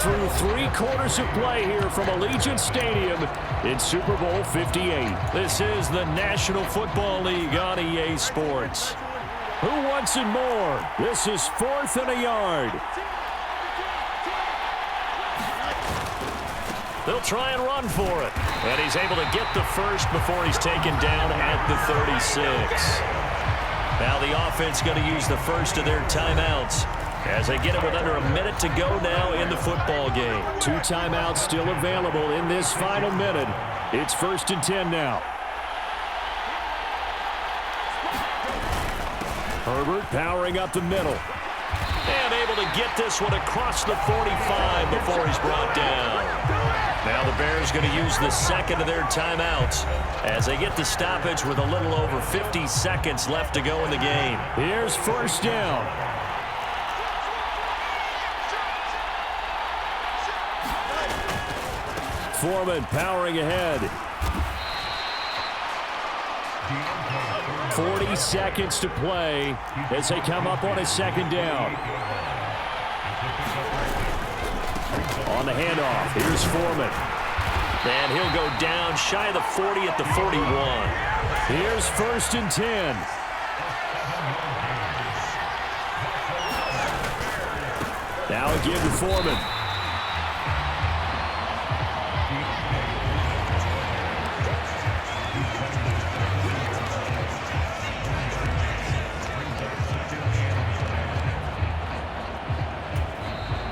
through 3 quarters of play here from Allegiant Stadium in Super Bowl 58. This is the National Football League on EA Sports. Who wants it more? This is 4th and a yard. They'll try and run for it. And he's able to get the first before he's taken down at the 36. Now the offense going to use the first of their timeouts as they get it with under a minute to go now in the football game. 2 timeouts still available in this final minute. It's 1st and 10 now. Herbert powering up the middle. And able to get this one across the 45 before he's brought down. Now the Bears going to use the second of their timeouts as they get the stoppage with a little over 50 seconds left to go in the game. Here's 1st down. Foreman powering ahead. 40 seconds to play as they come up on a 2nd down. On the handoff, here's Foreman. And he'll go down shy of the 40 at the 41. Here's 1st and 10. Now again to Foreman.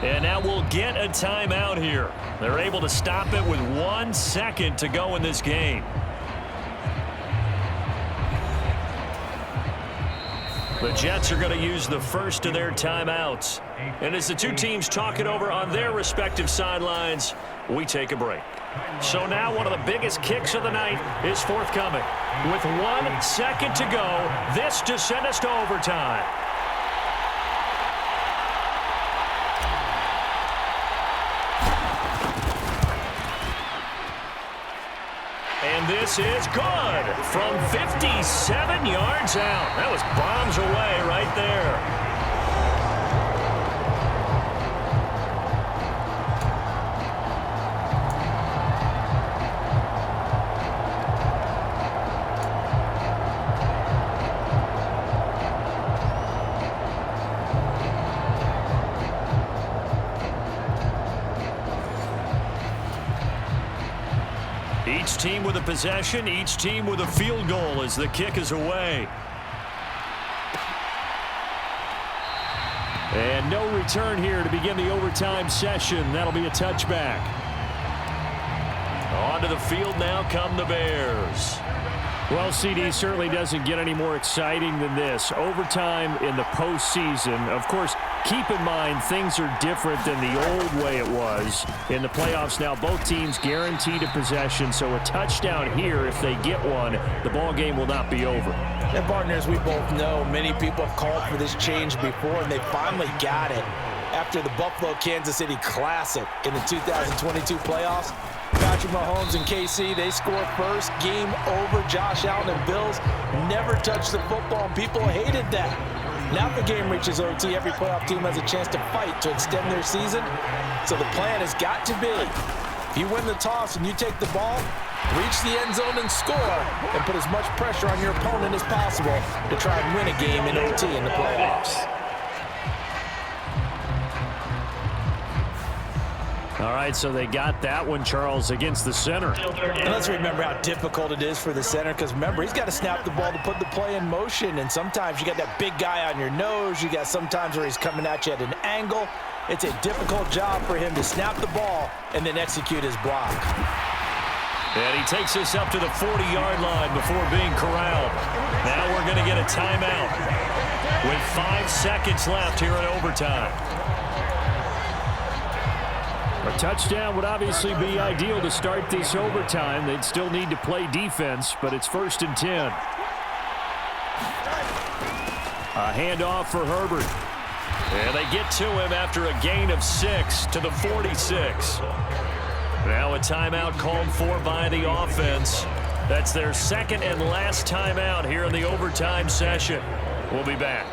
And now we'll get a timeout here. They're able to stop it with 1 second to go in this game. The Jets are going to use the first of their timeouts. And as the 2 teams talk it over on their respective sidelines, we take a break. So now one of the biggest kicks of the night is forthcoming. With 1 second to go, this to send us to overtime. And this is good from 57 yards out. That was bombs away right there. Each team with a possession, each team with a field goal as the kick is away. And no return here to begin the overtime session. That'll be a touchback. Onto the field now come the Bears. Well, CD certainly doesn't get any more exciting than this. Overtime in the postseason. Of course, keep in mind things are different than the old way it was. In the playoffs now, both teams guaranteed a possession, so a touchdown here, if they get one, the ball game will not be over. And partners, we both know many people have called for this change before, and they finally got it. After the Buffalo-Kansas City Classic in the 2022 playoffs, Patrick Mahomes and KC, they scored first. Game over. Josh Allen and Bills never touched the football, and people hated that. Now the game reaches OT. Every playoff team has a chance to fight to extend their season. So the plan has got to be, if you win the toss and you take the ball, reach the end zone and score, and put as much pressure on your opponent as possible to try and win a game in OT in the playoffs. All right, so they got that one, Charles, against the center. And let's remember how difficult it is for the center, because remember, he's got to snap the ball to put the play in motion, and sometimes you got that big guy on your nose. You got sometimes where he's coming at you at an angle. It's a difficult job for him to snap the ball and then execute his block. And he takes us up to the 40-yard line before being corralled. Now we're going to get a timeout with 5 seconds left here in overtime. A touchdown would obviously be ideal to start this overtime. They'd still need to play defense, but it's 1st and 10. A handoff for Herbert. And they get to him after a gain of 6 to the 46. Now a timeout called for by the offense. That's their second and last timeout here in the overtime session. We'll be back.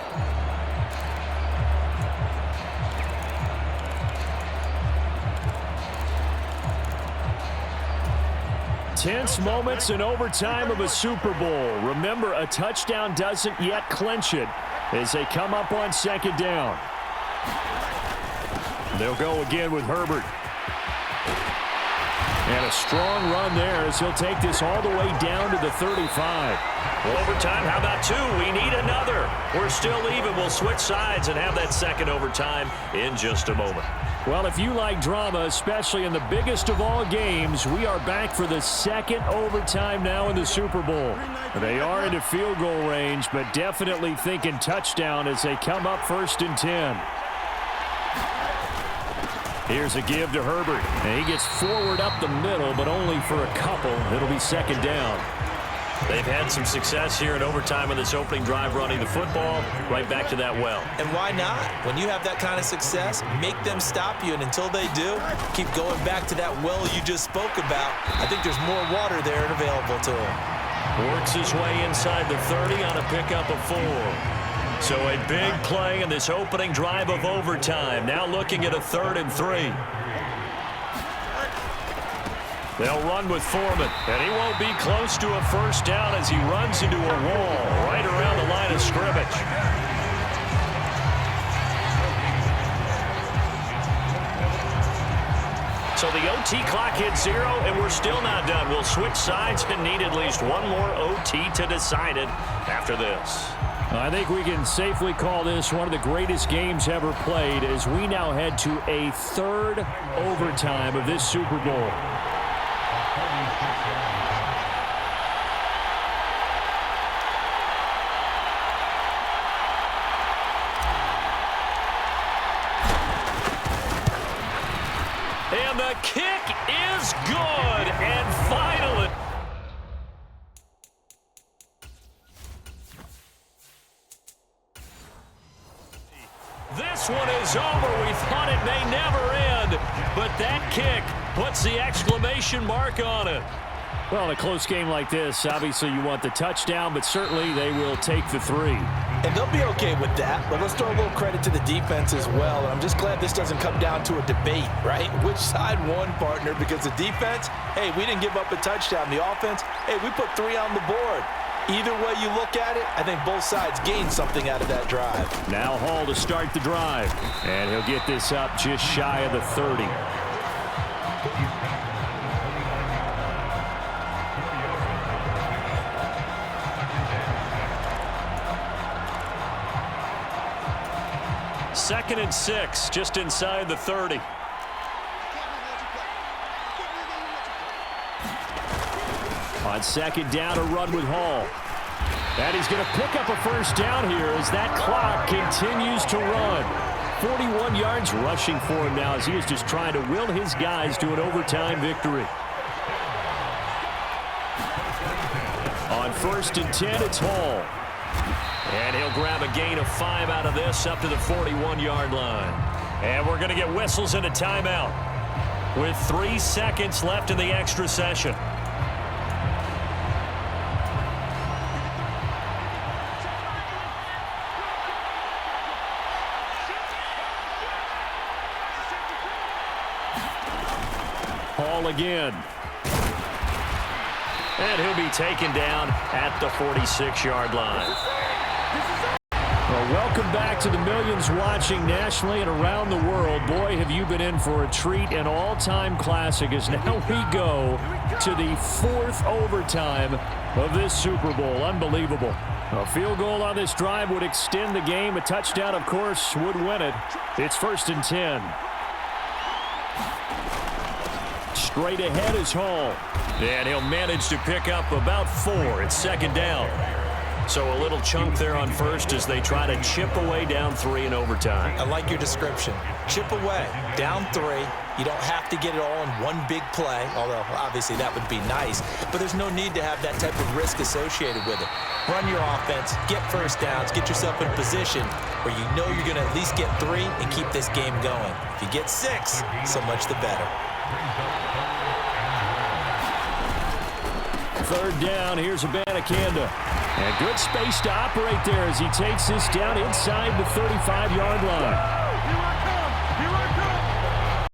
Tense moments in overtime of a Super Bowl. Remember, a touchdown doesn't yet clinch it as they come up on second down. They'll go again with Herbert. And a strong run there as he'll take this all the way down to the 35. Overtime, how about two? We need another. We're still even. We'll switch sides and have that second overtime in just a moment. Well, if you like drama, especially in the biggest of all games, we are back for the second overtime now in the Super Bowl. They are into field goal range, but definitely thinking touchdown as they come up 1st and 10. Here's a give to Herbert, and he gets forward up the middle, but only for a couple. It'll be second down. They've had some success here in overtime in this opening drive running the football right back to that well. And why not? When you have that kind of success, make them stop you, and until they do, keep going back to that well you just spoke about. I think there's more water there and available to him. Works his way inside the 30 on a pickup of 4. So a big play in this opening drive of overtime. Now looking at a 3rd and 3. They'll run with Foreman, and he won't be close to a first down as he runs into a wall right around the line of scrimmage. So the OT clock hits 0, and we're still not done. We'll switch sides and need at least one more OT to decide it after this. I think we can safely call this one of the greatest games ever played as we now head to a 3rd overtime of this Super Bowl. And the kick is good, and finally. This one is over. We thought it may never end, but that kick puts the exclamation mark on it. Well, in a close game like this, obviously you want the touchdown, but certainly they will take the 3. And they'll be okay with that, but let's throw a little credit to the defense as well. And I'm just glad this doesn't come down to a debate, right? Which side won, partner? Because the defense, hey, we didn't give up a touchdown. The offense, hey, we put 3 on the board. Either way you look at it, I think both sides gained something out of that drive. Now Hall to start the drive, and he'll get this up just shy of the 30. Second and 6, just inside the 30. On second down, a run with Hall. And he's going to pick up a first down here as that clock continues to run. 41 yards rushing for him now as he is just trying to will his guys to an overtime victory. On 1st and 10, it's Hall. And he'll grab a gain of 5 out of this up to the 41-yard line. And we're going to get whistles and a timeout with 3 seconds left in the extra session. Hall again. And he'll be taken down at the 46-yard line. Well, welcome back to the millions watching nationally and around the world. Boy, have you been in for a treat, an all-time classic as now we go to the 4th overtime of this Super Bowl. Unbelievable. A field goal on this drive would extend the game. A touchdown, of course, would win it. It's 1st and 10. Straight ahead is Hall. And he'll manage to pick up about 4. It's second down. So a little chunk there on first as they try to chip away down 3 in overtime. I like your description. Chip away, down 3. You don't have to get it all in one big play, although obviously that would be nice. But there's no need to have that type of risk associated with it. Run your offense, get first downs, get yourself in a position where you know you're going to at least get 3 and keep this game going. If you get 6, so much the better. 3rd down, here's Abanikanda. And good space to operate there as he takes this down inside the 35-yard line.